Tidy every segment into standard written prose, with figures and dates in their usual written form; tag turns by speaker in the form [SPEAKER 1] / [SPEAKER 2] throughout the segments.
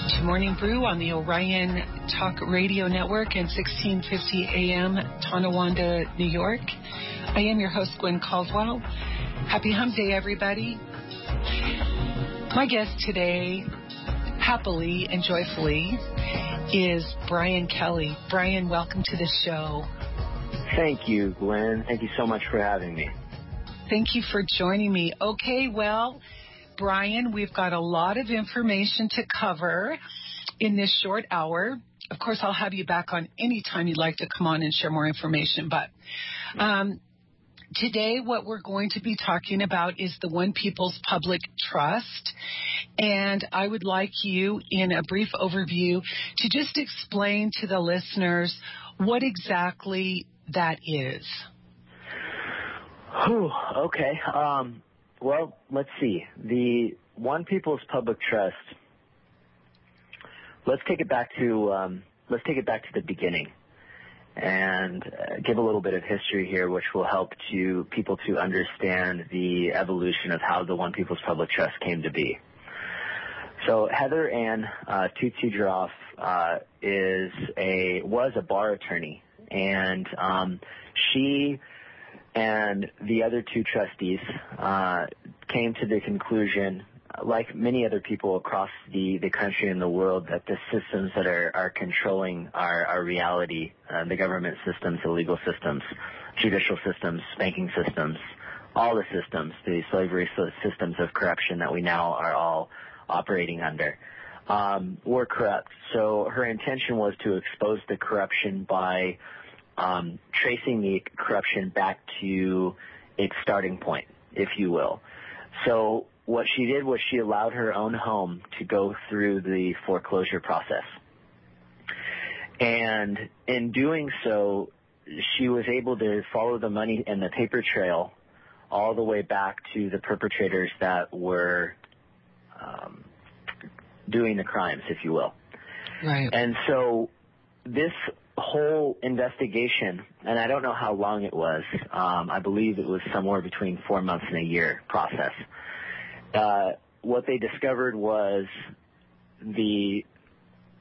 [SPEAKER 1] to Morning Brew on the Orion Talk Radio Network and 1650 AM, Tonawanda, New York. I am your host, Gwen Caldwell. Happy Hump Day, everybody. My guest today, happily and joyfully, is Brian Kelly. Brian, welcome to the show.
[SPEAKER 2] Thank you, Gwen. Thank you so much for having me.
[SPEAKER 1] Thank you for joining me. Okay, well, Brian, we've got a lot of information to cover in this short hour. Of course, I'll have you back on any time you'd like to come on and share more information. But today what we're going to be talking about is the One People's Public Trust. And I would like you, in a brief overview, to just explain to the listeners what exactly that is.
[SPEAKER 2] Okay. Well, let's see. The One People's Public Trust. Let's take it back to the beginning, and give a little bit of history here, which will help people to understand the evolution of how the One People's Public Trust came to be. So Heather Ann Tutsi-Droff was a bar attorney, and she and the other two trustees came to the conclusion, like many other people across the country and the world, that the systems that are controlling our reality, the government systems, the legal systems, judicial systems, banking systems, all the systems, the slavery systems of corruption that we now are all operating under, were corrupt. So her intention was to expose the corruption by tracing the corruption back to its starting point, if you will. So what she did was she allowed her own home to go through the foreclosure process. And in doing so, she was able to follow the money and the paper trail all the way back to the perpetrators that were doing the crimes, if you will.
[SPEAKER 1] Right.
[SPEAKER 2] And so this whole investigation, and I don't know how long it was, I believe it was somewhere between 4 months and a year process. What they discovered was the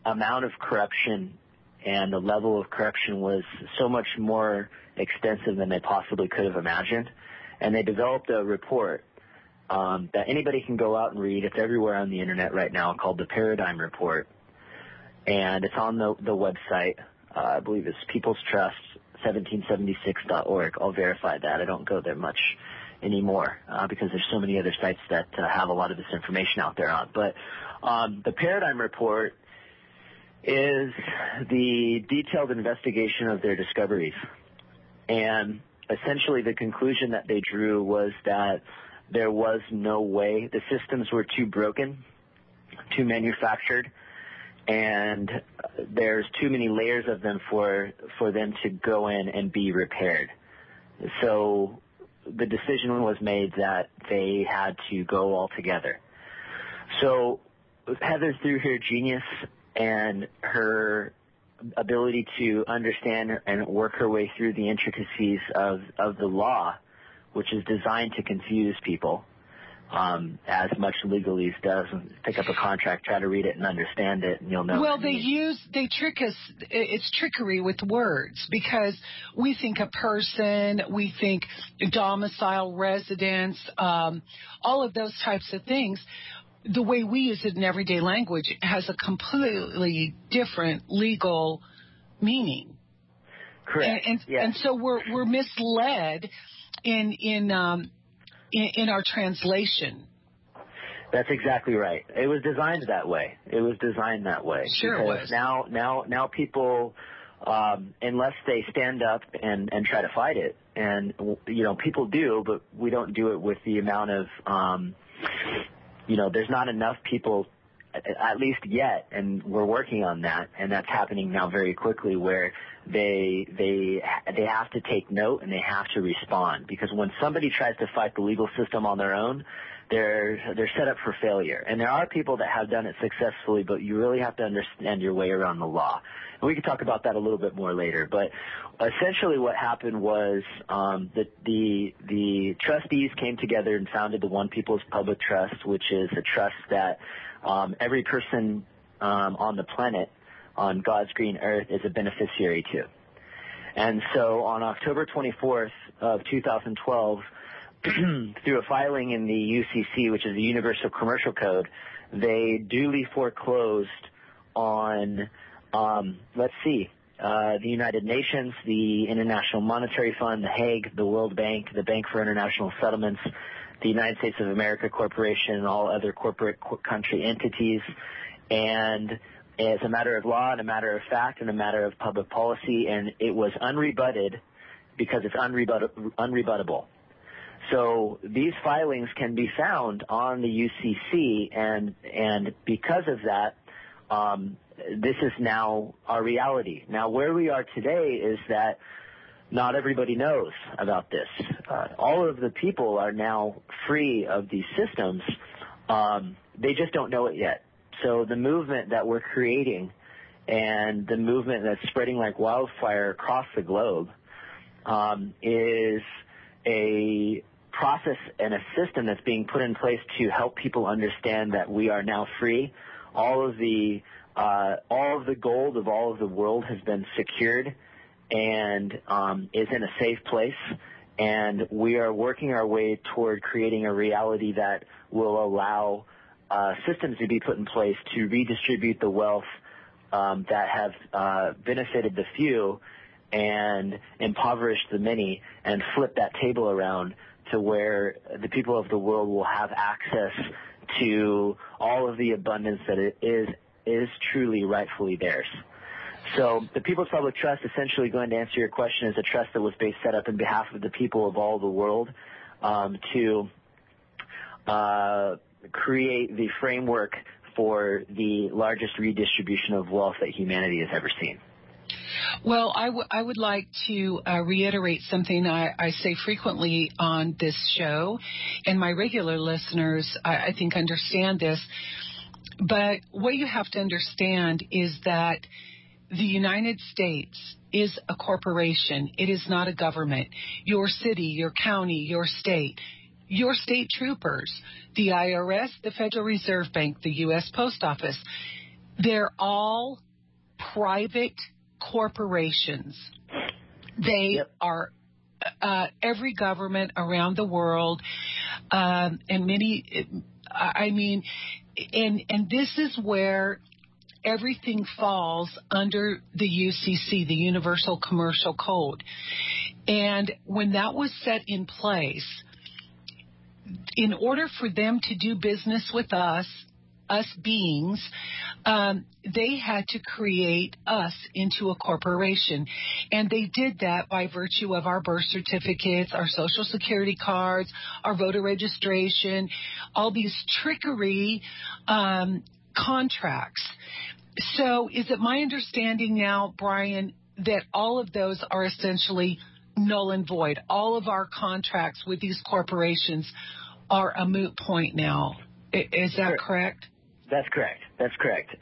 [SPEAKER 2] amount of corruption and the level of corruption was so much more extensive than they possibly could have imagined. And they developed a report that anybody can go out and read. It's everywhere on the internet right now, called the Paradigm Report. And it's on the website. I believe it's People's Trust 1776.org. I'll verify that. I don't go there much anymore because there's so many other sites that have a lot of this information out there on. But the Paradigm Report is the detailed investigation of their discoveries. And essentially the conclusion that they drew was that there was no way, the systems were too broken, too manufactured, and there's too many layers of them for them to go in and be repaired. So the decision was made that they had to go all together. So Heather, through her genius and her ability to understand and work her way through the intricacies of the law, which is designed to confuse people, as much legalese does. Pick up a contract, try to read it and understand it, and you'll know.
[SPEAKER 1] Well, they trick us. It's trickery with words, because we think a person, we think domicile, residence, all of those types of things. The way we use it in everyday language has a completely different legal meaning.
[SPEAKER 2] Correct.
[SPEAKER 1] And so we're misled in our translation.
[SPEAKER 2] That's exactly right. It was designed that way.
[SPEAKER 1] Sure, it was.
[SPEAKER 2] Now people, unless they stand up and try to fight it, and people do, but we don't do it with the amount of, there's not enough people, at least yet, and we're working on that, and that's happening now very quickly, where they have to take note and they have to respond, because when somebody tries to fight the legal system on their own, they're set up for failure. And there are people that have done it successfully, but you really have to understand your way around the law. And we can talk about that a little bit more later. But essentially what happened was that the trustees came together and founded the One People's Public Trust, which is a trust that every person on the planet, on God's green earth, is a beneficiary to. And so on October 24th of 2012, through a filing in the UCC, which is the Universal Commercial Code, they duly foreclosed on, the United Nations, the International Monetary Fund, the Hague, the World Bank, the Bank for International Settlements, the United States of America Corporation, and all other corporate country entities. And as a matter of law and a matter of fact and a matter of public policy, and it was unrebutted because it's unrebuttable. So these filings can be found on the UCC, and because of that, this is now our reality. Now, where we are today is that not everybody knows about this. All of the people are now free of these systems. They just don't know it yet. So the movement that we're creating and the movement that's spreading like wildfire across the globe is a process and a system that's being put in place to help people understand that we are now free. All of the gold of all of the world has been secured and is in a safe place, and we are working our way toward creating a reality that will allow systems to be put in place to redistribute the wealth that have benefited the few and impoverished the many, and flip that table around to where the people of the world will have access to all of the abundance that it is truly rightfully theirs. So the People's Public Trust, essentially, going to answer your question, is a trust that was set up in behalf of the people of all the world to create the framework for the largest redistribution of wealth that humanity has ever seen.
[SPEAKER 1] Well, I would like to reiterate something I say frequently on this show, and my regular listeners, I think, understand this. But what you have to understand is that the United States is a corporation. It is not a government. Your city, your county, your state troopers, the IRS, the Federal Reserve Bank, the U.S. Post Office, they're all private corporations. They are every government around the world, and this is where everything falls under the UCC, the Universal Commercial Code. And when that was set in place, in order for them to do business with us beings, they had to create us into a corporation. And they did that by virtue of our birth certificates, our Social Security cards, our voter registration, all these trickery contracts. So is it my understanding now, Brian, that all of those are essentially null and void? All of our contracts with these corporations are a moot point now. Is that correct?
[SPEAKER 2] That's correct. That's correct.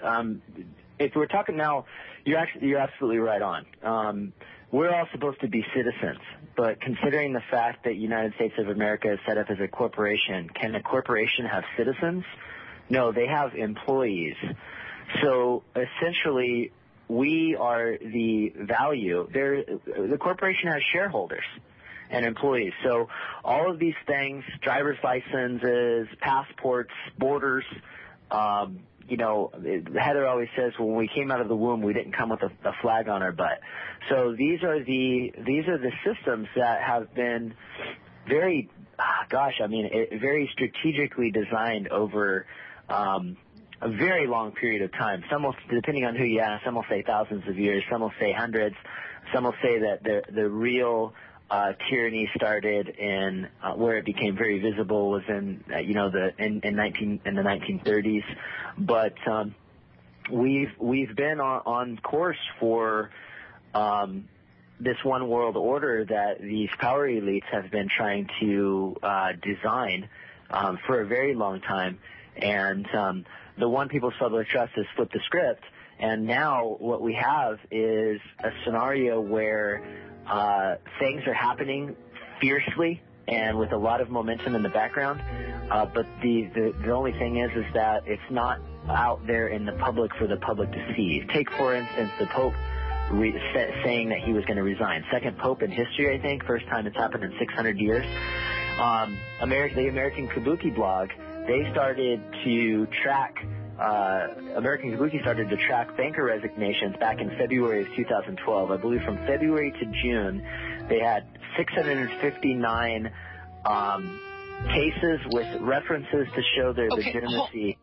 [SPEAKER 2] If we're talking now, you're absolutely right on. We're all supposed to be citizens, but considering the fact that United States of America is set up as a corporation, can a corporation have citizens? No, they have employees. So essentially, we are the value. The corporation has shareholders and employees. So all of these things, driver's licenses, passports, borders, Heather always says, when we came out of the womb, we didn't come with a flag on our butt. So these are the systems that have been very, very strategically designed over a very long period of time. Some will, depending on who you ask, some will say thousands of years, some will say hundreds, some will say that the real tyranny started in where it became very visible was in the 1930s. But we've been on course for this one world order that these power elites have been trying to design for a very long time. And the One People's Public Trust has flipped the script, and now what we have is a scenario where things are happening fiercely and with a lot of momentum in the background. But the only thing is that it's not out there in the public for the public to see. Take, for instance, the Pope saying that he was going to resign. Second Pope in history, I think. First time it's happened in 600 years. The American Kabuki blog, they started to track American Kabuki started to track banker resignations back in February of 2012. I believe from February to June, they had 659 cases with references to show their legitimacy.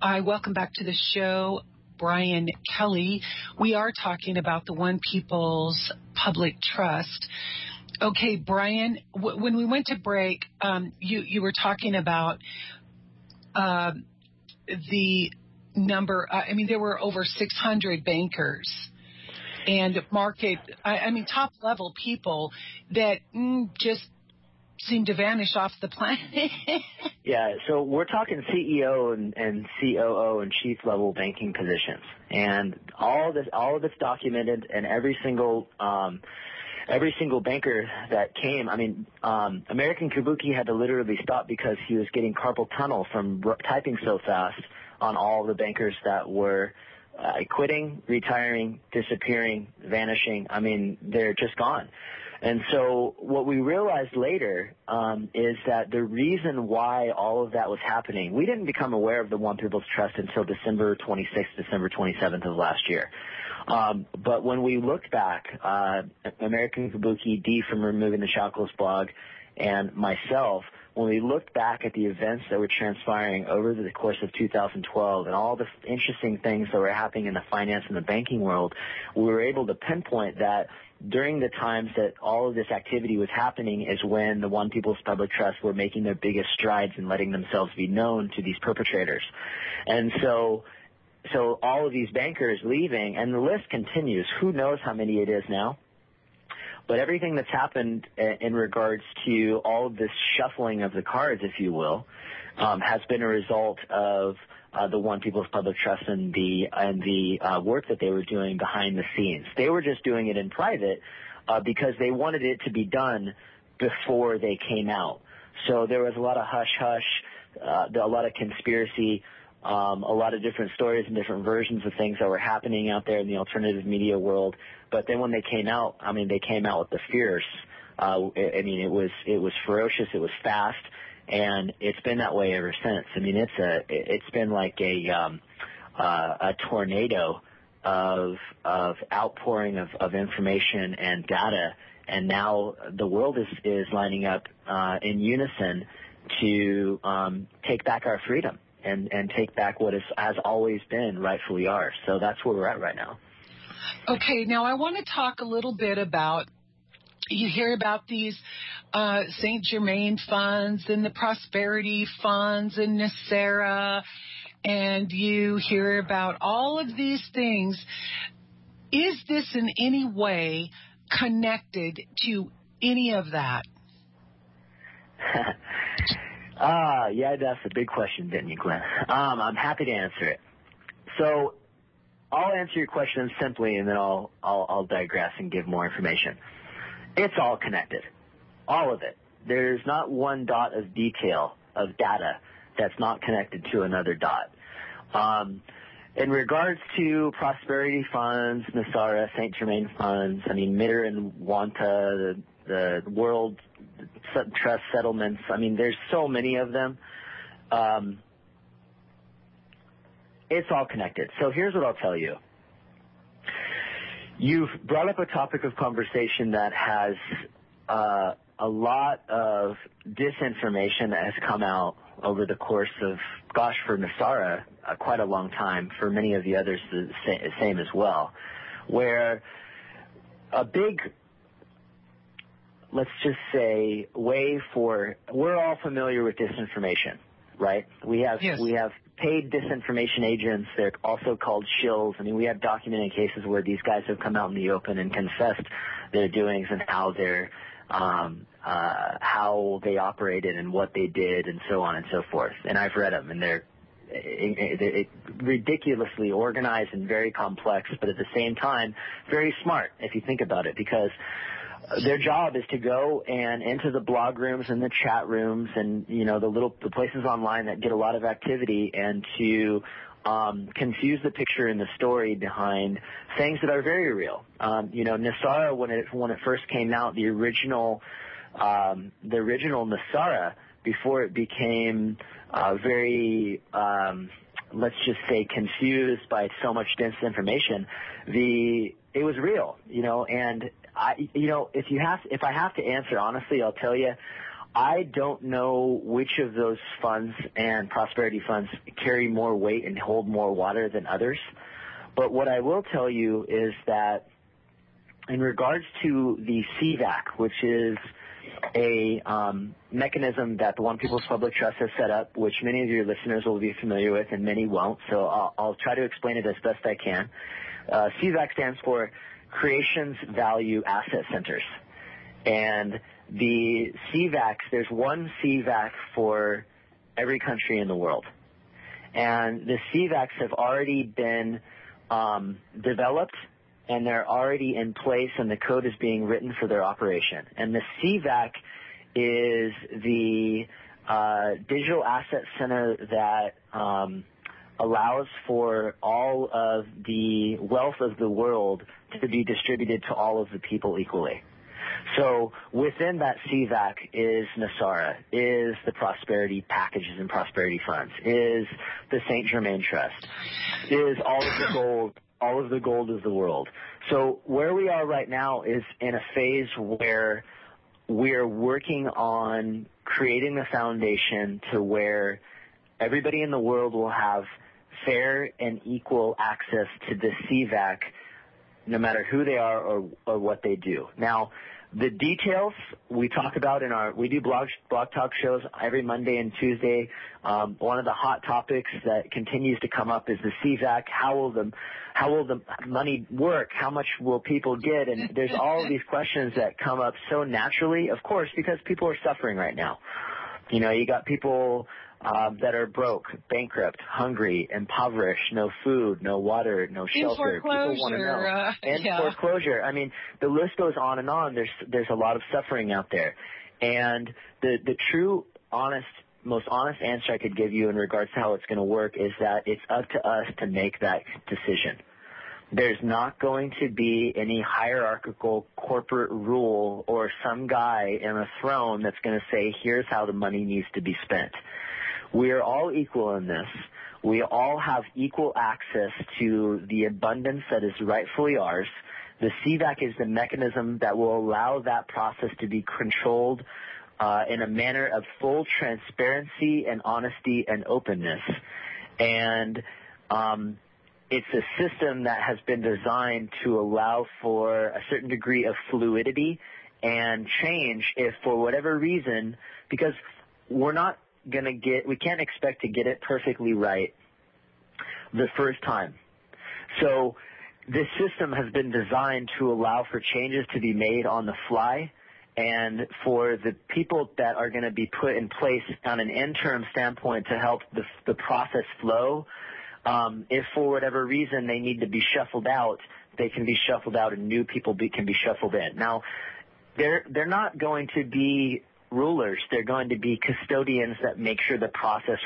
[SPEAKER 1] Welcome back to the show, Brian Kelly. We are talking about the One People's Public Trust. Okay, Brian, when we went to break, you were talking about the number. There were over 600 bankers and top-level people that just seem to vanish off the planet.
[SPEAKER 2] Yeah, so we're talking CEO and COO and chief-level banking positions, and all of it's documented, and every single banker that came. American Kabuki had to literally stop because he was getting carpal tunnel from typing so fast on all the bankers that were quitting, retiring, disappearing, vanishing. They're just gone. And so what we realized later is that the reason why all of that was happening, we didn't become aware of the One People's Trust until December 26th, December 27th of last year. But when we looked back, American Kabuki, Dee from Removing the Shackles blog, and myself, when we looked back at the events that were transpiring over the course of 2012 and all the interesting things that were happening in the finance and the banking world, we were able to pinpoint that during the times that all of this activity was happening is when the One People's Public Trust were making their biggest strides in letting themselves be known to these perpetrators. And so all of these bankers leaving, and the list continues. Who knows how many it is now? But everything that's happened in regards to all of this shuffling of the cards, if you will, has been a result of the One People's Public Trust and the work that they were doing behind the scenes. They were just doing it in private because they wanted it to be done before they came out. So there was a lot of hush-hush, a lot of conspiracy, a lot of different stories and different versions of things that were happening out there in the alternative media world. But then when they came out, they came out with the fierce. It was ferocious. It was fast. And it's been that way ever since. It's been like a tornado of outpouring of information and data, and now the world is lining up in unison to take back our freedom and take back what has always been rightfully ours. So that's where we're at right now.
[SPEAKER 1] Okay, now I want to talk a little bit about. You hear about these St. Germain funds and the prosperity funds and NESARA, and you hear about all of these things. Is this in any way connected to any of that?
[SPEAKER 2] Yeah, that's a big question, didn't you, Gwen? I'm happy to answer it. So I'll answer your question simply, and then I'll digress and give more information. It's all connected, all of it. There's not one dot of detail of data that's not connected to another dot. In regards to prosperity funds, NESARA, St. Germain funds, Mitter and Wanta, the World Trust settlements, there's so many of them. It's all connected. So here's what I'll tell you. You've brought up a topic of conversation that has a lot of disinformation that has come out over the course of, for NESARA, quite a long time, for many of the others the same as well, where a big, let's just say, we're all familiar with disinformation, right? We have paid disinformation agents. They're also called shills. We have documented cases where these guys have come out in the open and confessed their doings and how they operated and what they did and so on and so forth. And I've read them, and they're ridiculously organized and very complex, but at the same time, very smart if you think about it, because their job is to go and into the blog rooms and the chat rooms and, the places online that get a lot of activity, and to confuse the picture and the story behind things that are very real. NESARA, when it first came out, the original NESARA, before it became very, let's just say, confused by so much dense information, it was real, and if I have to answer honestly, I'll tell you, I don't know which of those funds and prosperity funds carry more weight and hold more water than others. But what I will tell you is that in regards to the CVAC, which is a mechanism that the One People's Public Trust has set up, which many of your listeners will be familiar with and many won't, so I'll try to explain it as best I can. CVAC stands for Creations Value Asset Centers. And the CVACs, there's one CVAC for every country in the world. And the CVACs have already been developed, and they're already in place, and the code is being written for their operation. And the CVAC is the digital asset center that allows for all of the wealth of the world to be distributed to all of the people equally. So within that CVAC is NESARA, is the prosperity packages and prosperity funds, is the St. Germain Trust, is all of the gold of the world. So where we are right now is in a phase where we're working on creating the foundation to where everybody in the world will have fair and equal access to the CVAC, no matter who they are or what they do. Now, the details we talk about we do blog talk shows every Monday and Tuesday. One of the hot topics that continues to come up is the CVAC. How will the money work? How much will people get? And there's all of these questions that come up so naturally, of course, because people are suffering right now. You got people that are broke, bankrupt, hungry, impoverished, no food, no water, no shelter. People want to know. And foreclosure. I mean, the list goes on and on. There's a lot of suffering out there. And the true, most honest answer I could give you in regards to how it's going to work is that it's up to us to make that decision. There's not going to be any hierarchical corporate rule or some guy in a throne that's going to say, here's how the money needs to be spent. We are all equal in this. We all have equal access to the abundance that is rightfully ours. The CVAC is the mechanism that will allow that process to be controlled in a manner of full transparency and honesty and openness. And it's a system that has been designed to allow for a certain degree of fluidity and change if for whatever reason, because we can't expect to get it perfectly right the first time. So this system has been designed to allow for changes to be made on the fly, and for the people that are going to be put in place on an interim standpoint to help the process flow, if for whatever reason they need to be shuffled out, they can be shuffled out and new people can be shuffled in. Now, they're not going to be rulers. They're going to be custodians that make sure the process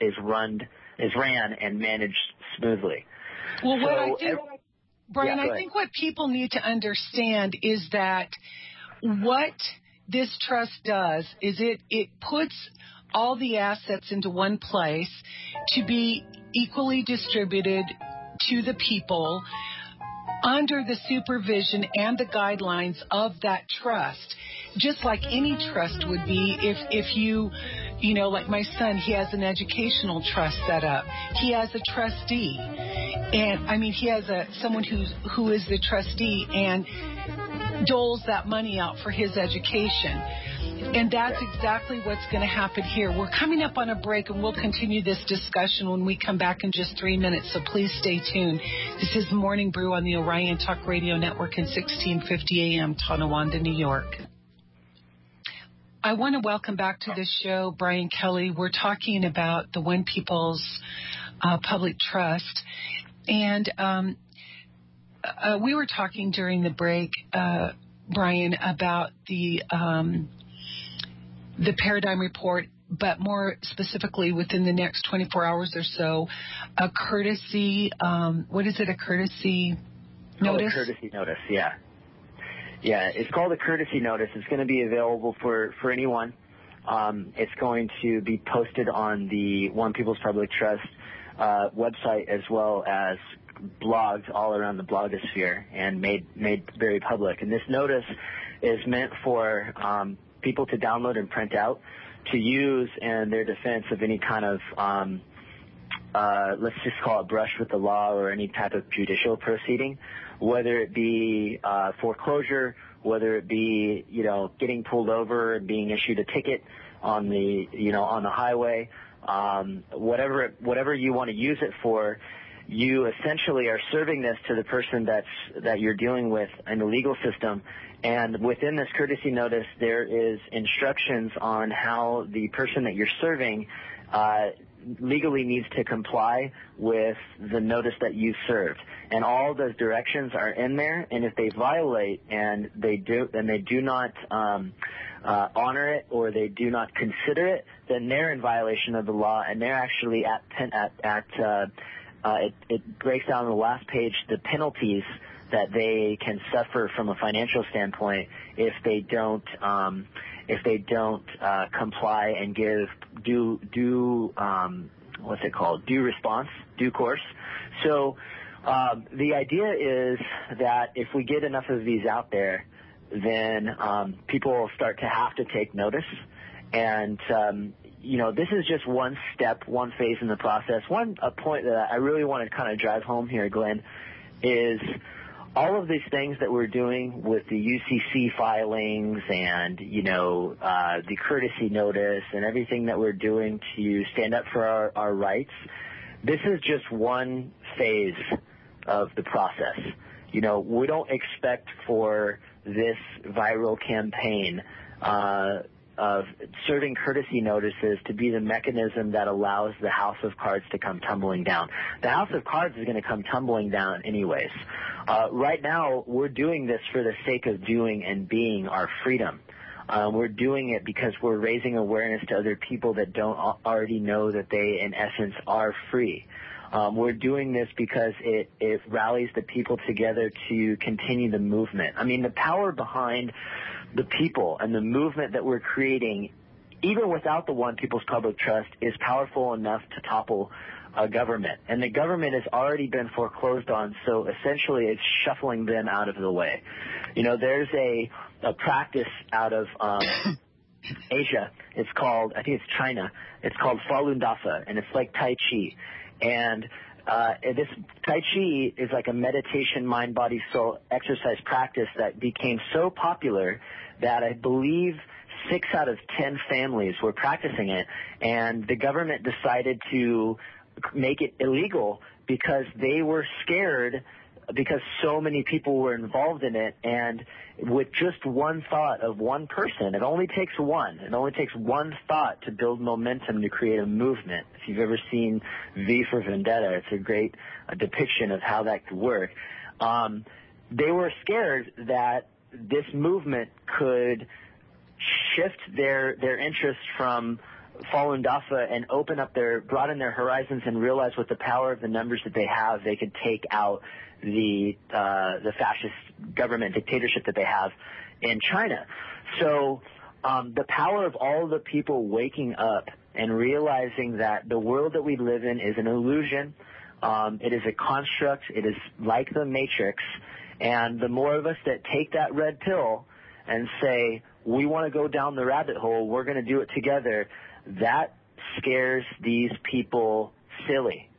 [SPEAKER 2] is ran and managed smoothly.
[SPEAKER 1] Well, Brian, I think what people need to understand is that what this trust does is it puts all the assets into one place to be equally distributed to the people under the supervision and the guidelines of that trust, just like any trust would be if you like my son, he has an educational trust set up. He has a trustee. And I mean, he has someone who is the trustee and doles that money out for his education. And that's exactly what's going to happen here. We're coming up on a break, and we'll continue this discussion when we come back in just 3 minutes, so please stay tuned. This is Morning Brew on the Orion Talk Radio Network in 1650 AM, Tonawanda, New York. I want to welcome back to the show Brian Kelly. We're talking about the One People's Public Trust. And we were talking during the break Brian, about the paradigm report, but more specifically within the next 24 hours or so, a courtesy, what is it, a courtesy notice?
[SPEAKER 2] Oh, a courtesy notice, yeah. Yeah, it's called a courtesy notice. It's going to be available for anyone. It's going to be posted on the One People's Public Trust website, as well as blogged all around the blogosphere and made very public. And this notice is meant for people to download and print out to use in their defense of any kind of, let's just call it brush with the law or any type of judicial proceeding, whether it be foreclosure, whether it be, getting pulled over and being issued a ticket on the, on the highway, whatever you want to use it for. You essentially are serving this to the person that you're dealing with in the legal system. And within this courtesy notice, there is instructions on how the person that you're serving legally needs to comply with the notice that you served. And all those directions are in there. And if they violate and they do not honor it, or they do not consider it, then they're in violation of the law, and they're actually it breaks down on the last page the penalties that they can suffer from a financial standpoint if they don't comply and give due response, due course. So the idea is that if we get enough of these out there, then people will start to have to take notice. And this is just one step, one phase in the process. A point that I really want to kind of drive home here, Glenn, is all of these things that we're doing with the UCC filings and, the courtesy notice and everything that we're doing to stand up for our rights. This is just one phase of the process. We don't expect for this viral campaign of serving courtesy notices to be the mechanism that allows the house of cards to come tumbling down. The house of cards is going to come tumbling down anyways. Right now, we're doing this for the sake of doing and being our freedom. We're doing it because we're raising awareness to other people that don't already know that they, in essence, are free. We're doing this because it rallies the people together to continue the movement. I mean, the power behind the people and the movement that we're creating, even without the One People's Public Trust, is powerful enough to topple a government. And the government has already been foreclosed on, so essentially it's shuffling them out of the way. There's a practice out of Asia. It's called, I think it's China. It's called Falun Dafa, and it's like Tai Chi. And this Tai Chi is like a meditation, mind, body, soul exercise practice that became so popular that I believe 6 out of 10 families were practicing it, and the government decided to make it illegal because they were scared because so many people were involved in it. And with just one thought of one person, it only takes one thought to build momentum to create a movement. If you've ever seen V for Vendetta, it's a great depiction of how that could work. They were scared that this movement could shift their interest from Falun Dafa and broaden their horizons and realize with the power of the numbers that they have, they could take out the fascist government dictatorship that they have in China. So the power of all the people waking up and realizing that the world that we live in is an illusion, it is a construct, it is like the Matrix, and the more of us that take that red pill and say, we want to go down the rabbit hole, we're going to do it together, that scares these people silly.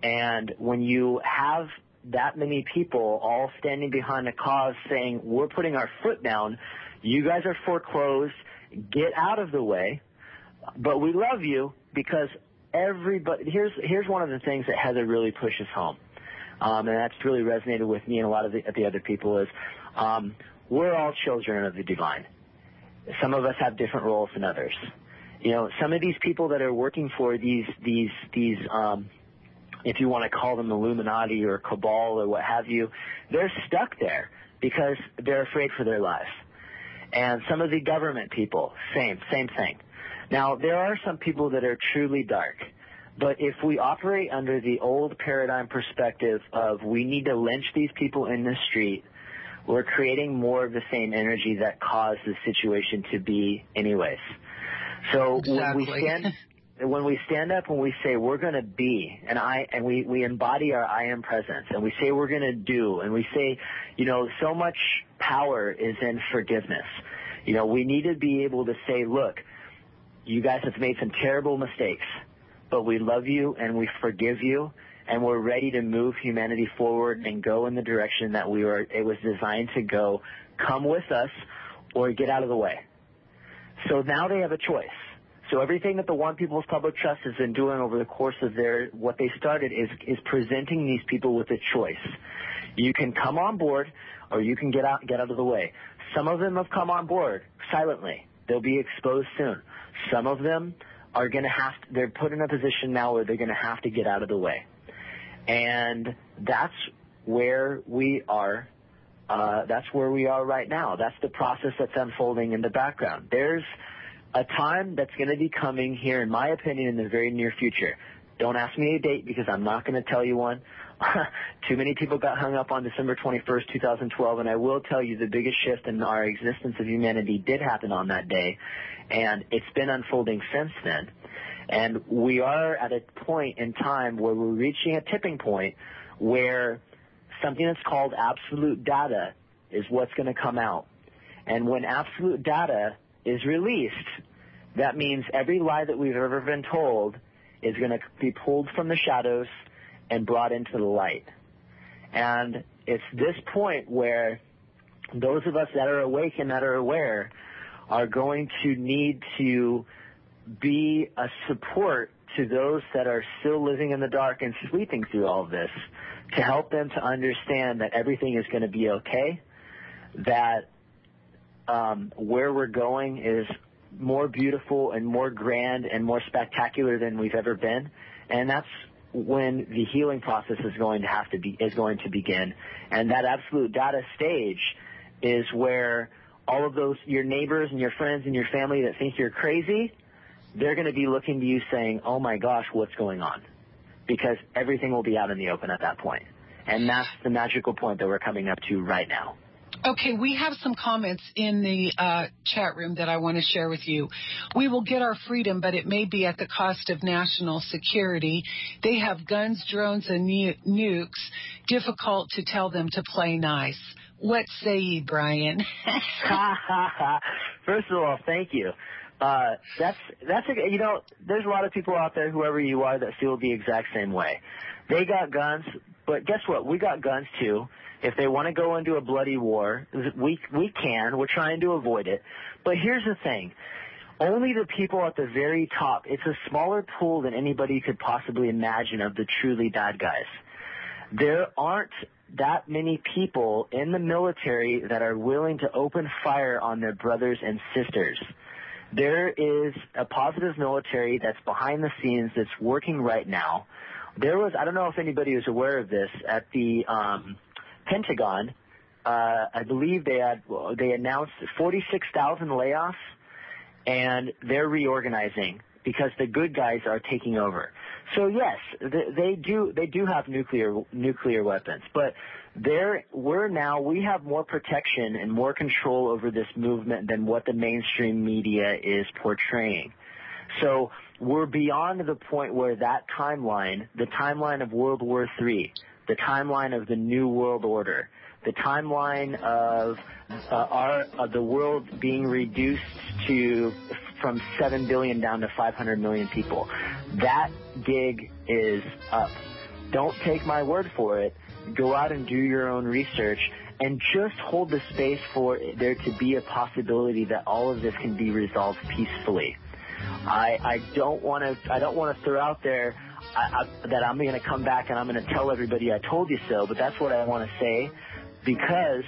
[SPEAKER 2] And when you have that many people all standing behind a cause saying, we're putting our foot down, you guys are foreclosed, get out of the way, but we love you, because everybody, here's one of the things that Heather really pushes home, and that's really resonated with me and a lot of the other people, is we're all children of the divine. Some of us have different roles than others. Some of these people that are working for these if you want to call them Illuminati or Cabal or what have you, they're stuck there because they're afraid for their lives. And some of the government people, same thing. Now, there are some people that are truly dark, but if we operate under the old paradigm perspective of we need to lynch these people in the street, we're creating more of the same energy that caused the situation to be anyways. So
[SPEAKER 1] exactly.
[SPEAKER 2] when we stand up and we say we're going to be, and we embody our I am presence, and we say we're going to do, and we say, so much power is in forgiveness. We need to be able to say, look, you guys have made some terrible mistakes, but we love you and we forgive you, and we're ready to move humanity forward and go in the direction that it was designed to go. Come with us or get out of the way. So now they have a choice. So everything that the One People's Public Trust has been doing over the course of what they started is presenting these people with a choice. You can come on board or you can get out of the way. Some of them have come on board silently. They'll be exposed soon. Some of them are going to they're put in a position now where they're going to have to get out of the way. And that's where we are. That's where we are right now. That's the process that's unfolding in the background. There's a time that's going to be coming here, in my opinion, in the very near future. Don't ask me a date because I'm not going to tell you one. Too many people got hung up on December 21st, 2012, and I will tell you the biggest shift in our existence of humanity did happen on that day, and it's been unfolding since then. And we are at a point in time where we're reaching a tipping point where something that's called absolute data is what's going to come out. And when absolute data is released, that means every lie that we've ever been told is going to be pulled from the shadows and brought into the light. And it's this point where those of us that are awake and that are aware are going to need to be a support to those that are still living in the dark and sleeping through all of this, to help them to understand that everything is going to be okay, that where we're going is more beautiful and more grand and more spectacular than we've ever been. And that's when the healing process is going to begin. And that absolute data stage is where all of those, your neighbors and your friends and your family that think you're crazy, they're going to be looking to you saying, oh my gosh, what's going on? Because everything will be out in the open at that point. And that's the magical point that we're coming up to right now.
[SPEAKER 1] Okay, we have some comments in the chat room that I want to share with you. We will get our freedom, but it may be at the cost of national security. They have guns, drones, and nukes. Difficult to tell them to play nice. What say ye, Brian?
[SPEAKER 2] First of all, thank you. That's there's a lot of people out there, whoever you are, that feel the exact same way. They got guns, but guess what? We got guns too. If they want to go into a bloody war, we can. We're trying to avoid it. But here's the thing. Only the people at the very top, it's a smaller pool than anybody could possibly imagine of the truly bad guys. There aren't that many people in the military that are willing to open fire on their brothers and sisters. There is a positive military that's behind the scenes that's working right now. I don't know if anybody is aware of this, at the Pentagon, I believe they announced 46,000 layoffs, and they're reorganizing because the good guys are taking over. So yes, they do have nuclear weapons, but we have more protection and more control over this movement than what the mainstream media is portraying. So we're beyond the point where that timeline, the timeline of World War III, the timeline of the New World Order, the timeline of the world being reduced from 7 billion down to 500 million people. That gig is up. Don't take my word for it. Go out and do your own research and just hold the space for there to be a possibility that all of this can be resolved peacefully. I don't want to throw out there that I'm going to come back and I'm going to tell everybody I told you so, but that's what I want to say, because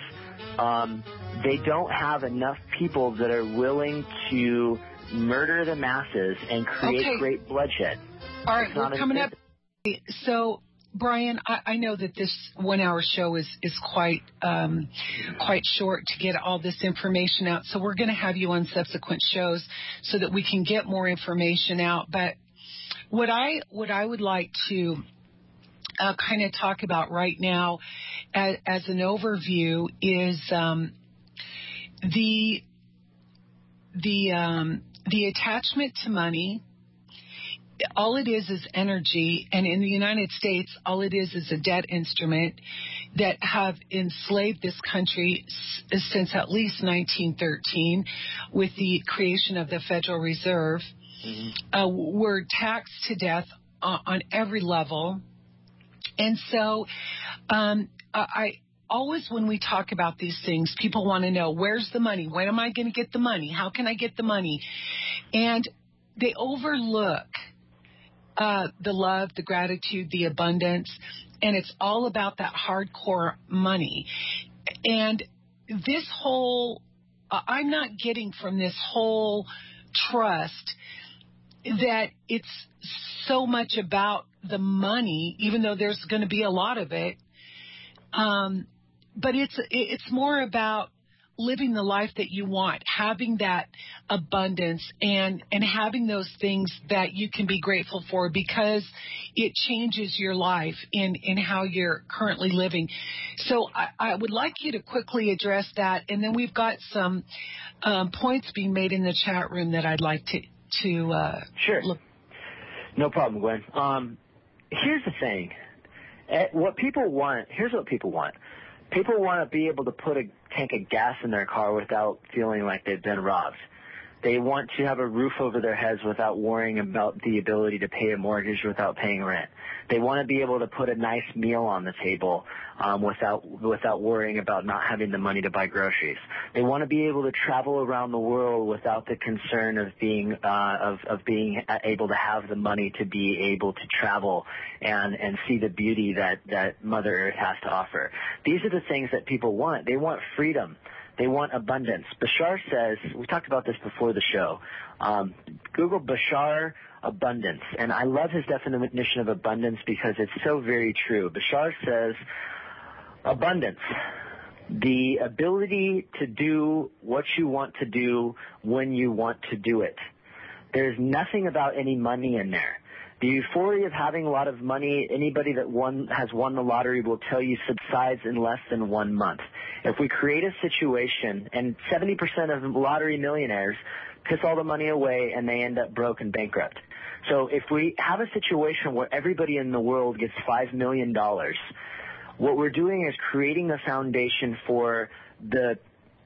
[SPEAKER 2] they don't have enough people that are willing to murder the masses and create great bloodshed.
[SPEAKER 1] All right, we're coming up. So Brian, I know that this 1 hour show is quite short to get all this information out. So we're going to have you on subsequent shows so that we can get more information out. But what I would like to kind of talk about right now as an overview is the attachment to money. All it is energy, and in the United States, all it is a debt instrument that have enslaved this country since at least 1913 with the creation of the Federal Reserve. Mm-hmm. We're taxed to death on every level. And so I always, when we talk about these things, people want to know, where's the money? When am I going to get the money? How can I get the money? And they overlook the love, the gratitude, the abundance, and it's all about that hardcore money. And this whole, I'm not getting from this whole trust that it's so much about the money, even though there's going to be a lot of it. But it's more about living the life that you want, having that abundance and having those things that you can be grateful for, because it changes your life in how you're currently living. So I would like you to quickly address that. And then we've got some points being made in the chat room that I'd like to
[SPEAKER 2] Sure.
[SPEAKER 1] look.
[SPEAKER 2] No problem, Gwen. Here's the thing. Here's what people want. People want to be able to put a tank of gas in their car without feeling like they've been robbed. They want to have a roof over their heads without worrying about the ability to pay a mortgage without paying rent. They want to be able to put a nice meal on the table without worrying about not having the money to buy groceries. They want to be able to travel around the world without the concern of being able to have the money to be able to travel and see the beauty that Mother Earth has to offer. These are the things that people want. They want freedom. They want abundance. Bashar says, we talked about this before the show, Google Bashar abundance. And I love his definition of abundance because it's so very true. Bashar says, abundance, the ability to do what you want to do when you want to do it. There's nothing about any money in there. The euphoria of having a lot of money, anybody that has won the lottery will tell you, subsides in less than 1 month. If we create a situation, and 70% of lottery millionaires piss all the money away and they end up broke and bankrupt. So if we have a situation where everybody in the world gets $5 million, what we're doing is creating the foundation for the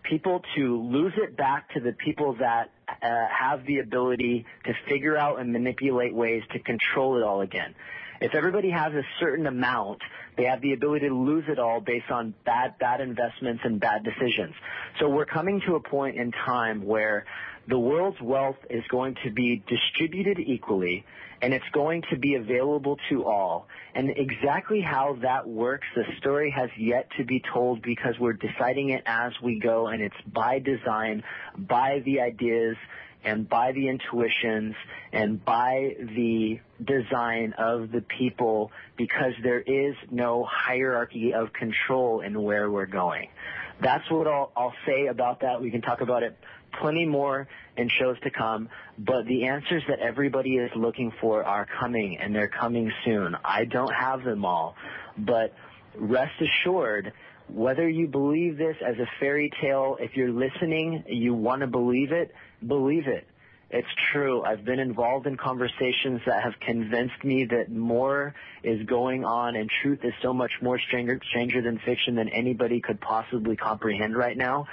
[SPEAKER 2] people to lose it back to the people that have the ability to figure out and manipulate ways to control it all again. If everybody has a certain amount, they have the ability to lose it all based on bad investments and bad decisions. So we're coming to a point in time where the world's wealth is going to be distributed equally, and it's going to be available to all. And exactly how that works, the story has yet to be told because we're deciding it as we go, and it's by design, by the ideas, and by the intuitions, and by the design of the people, because there is no hierarchy of control in where we're going. That's what I'll say about that. We can talk about it plenty more in shows to come, but the answers that everybody is looking for are coming, and they're coming soon. I don't have them all, but rest assured, whether you believe this as a fairy tale, if you're listening, you want to believe it, believe it. It's true. I've been involved in conversations that have convinced me that more is going on, and truth is so much more stranger than fiction than anybody could possibly comprehend right now.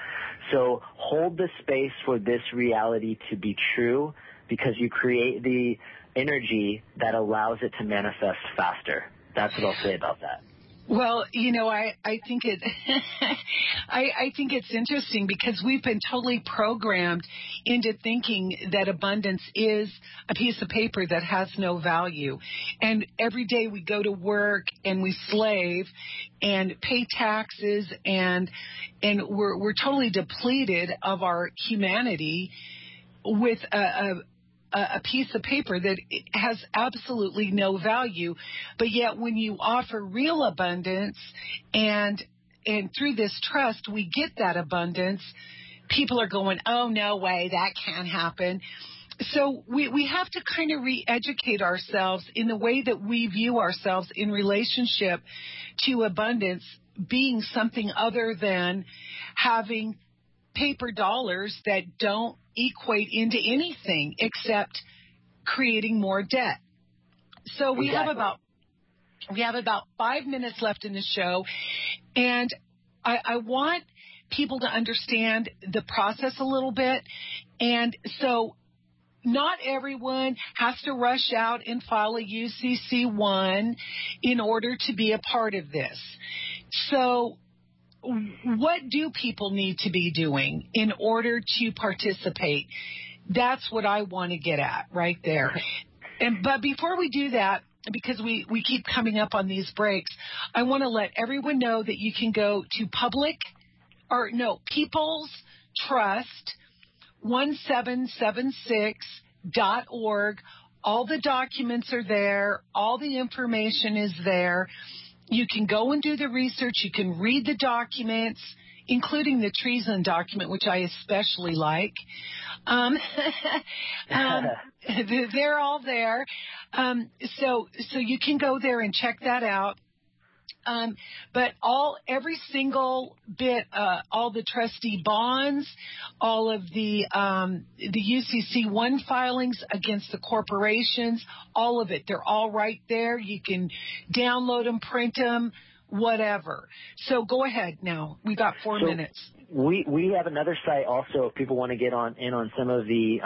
[SPEAKER 2] So hold the space for this reality to be true, because you create the energy that allows it to manifest faster. That's what I'll say about that.
[SPEAKER 1] Well, you know, I think I think it's interesting because we've been totally programmed into thinking that abundance is a piece of paper that has no value. And every day we go to work and we slave and pay taxes, and we're totally depleted of our humanity with a piece of paper that has absolutely no value. But yet when you offer real abundance and through this trust, we get that abundance, people are going, oh, no way, that can't happen. So we have to kind of re-educate ourselves in the way that we view ourselves in relationship to abundance being something other than having paper dollars that don't equate into anything except creating more debt. So we have about 5 minutes left in the show, and I want people to understand the process a little bit. And so not everyone has to rush out and file a UCC-1 in order to be a part of this. So what do people need to be doing in order to participate? That's what I want to get at right there. But before we do that, because we keep coming up on these breaks, I want to let everyone know that you can go to People's Trust 1776.org. All the documents are there. All the information is there. You can go and do the research. You can read the documents, including the treason document, which I especially like. They're all there. So you can go there and check that out. But every single bit, all the trustee bonds, all of the UCC-1 filings against the corporations, all of it, they're all right there. You can download them, print them, whatever. So go ahead now. We got 4 minutes.
[SPEAKER 2] We have another site also if people want to get in on some of the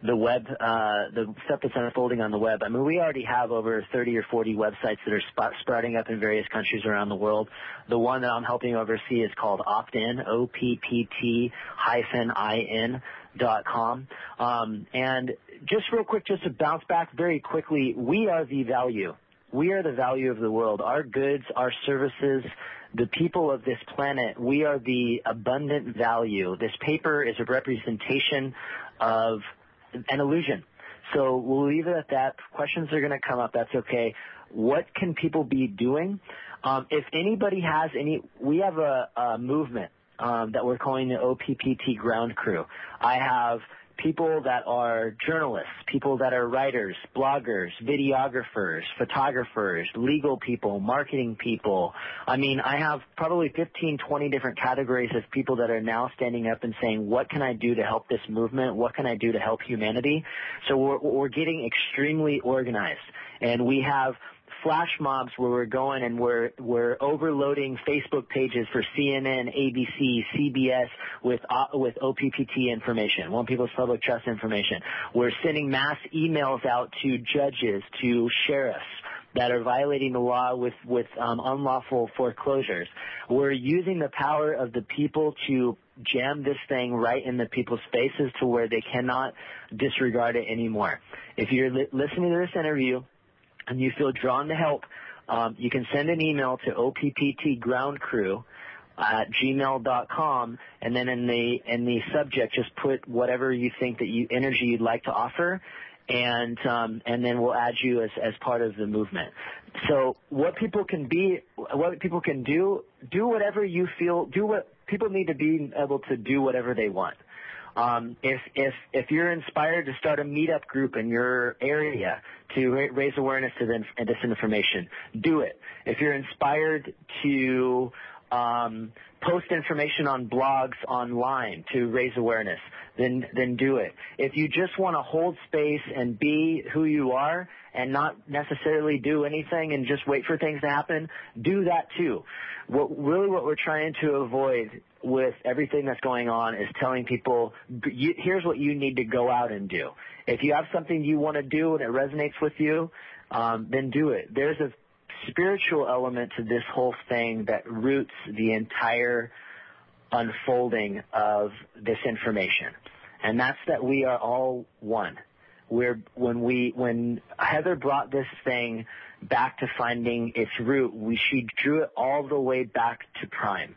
[SPEAKER 2] web, the stuff that's unfolding on the web. I mean, we already have over 30 or 40 websites that are sprouting up in various countries around the world. The one that I'm helping oversee is called Opt-in, OPPT-IN.com. And just real quick, just to bounce back very quickly, we are the value. We are the value of the world. Our goods, our services, the people of this planet, we are the abundant value. This paper is a representation of an illusion. So we'll leave it at that. Questions are going to come up. That's okay. What can people be doing? If anybody has we have a movement that we're calling the OPPT Ground Crew. I have people that are journalists, people that are writers, bloggers, videographers, photographers, legal people, marketing people. I mean, I have probably 15, 20 different categories of people that are now standing up and saying, what can I do to help this movement? What can I do to help humanity? So we're getting extremely organized, and we have flash mobs where we're going and we're overloading Facebook pages for CNN, ABC, CBS with OPPT information, One People's Public Trust information. We're sending mass emails out to judges, to sheriffs that are violating the law with unlawful foreclosures. We're using the power of the people to jam this thing right in the people's faces to where they cannot disregard it anymore. If you're listening to this interview and you feel drawn to help, you can send an email to opptgroundcrew@gmail.com, and then in the subject just put whatever you think that energy you'd like to offer, and then we'll add you as part of the movement. So what people can do whatever you feel. Do what people need to be able to do, whatever they want. If you're inspired to start a meetup group in your area to raise awareness to this information, do it. If you're inspired to post information on blogs online to raise awareness, then do it. If you just want to hold space and be who you are and not necessarily do anything and just wait for things to happen, do that too. What we're trying to avoid with everything that's going on is telling people, here's what you need to go out and do. If you have something you want to do and it resonates with you, then do it. There's a spiritual element to this whole thing that roots the entire unfolding of this information, and that's that we are all one. When Heather brought this thing back to finding its root, she drew it all the way back to prime.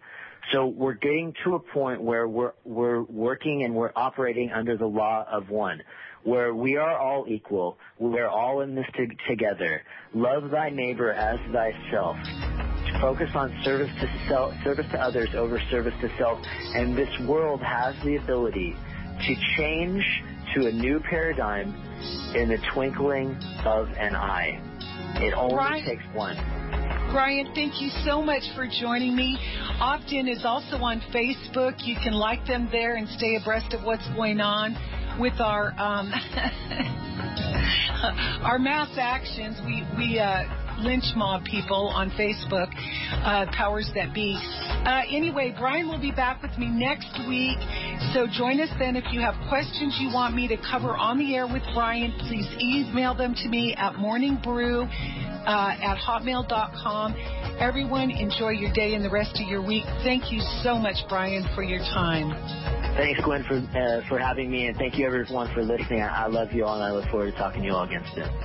[SPEAKER 2] So we're getting to a point where we're working and we're operating under the law of one. where we are all equal. We are all in this together. Love thy neighbor as thyself. Focus on service to others over service to self. And this world has the ability to change to a new paradigm in the twinkling of an eye. It only takes one.
[SPEAKER 1] Brian, thank you so much for joining me. Opt-in is also on Facebook. You can like them there and stay abreast of what's going on with our our mass actions. We lynch mob people on Facebook, powers that be. Anyway, Brian will be back with me next week, so join us then. If you have questions you want me to cover on the air with Brian, please email them to me at morningbrew@hotmail.com. Everyone, enjoy your day and the rest of your week. Thank you so much, Brian, for your time.
[SPEAKER 2] Thanks, Gwen, for having me, and thank you, everyone, for listening. I love you all, and I look forward to talking to you all again soon.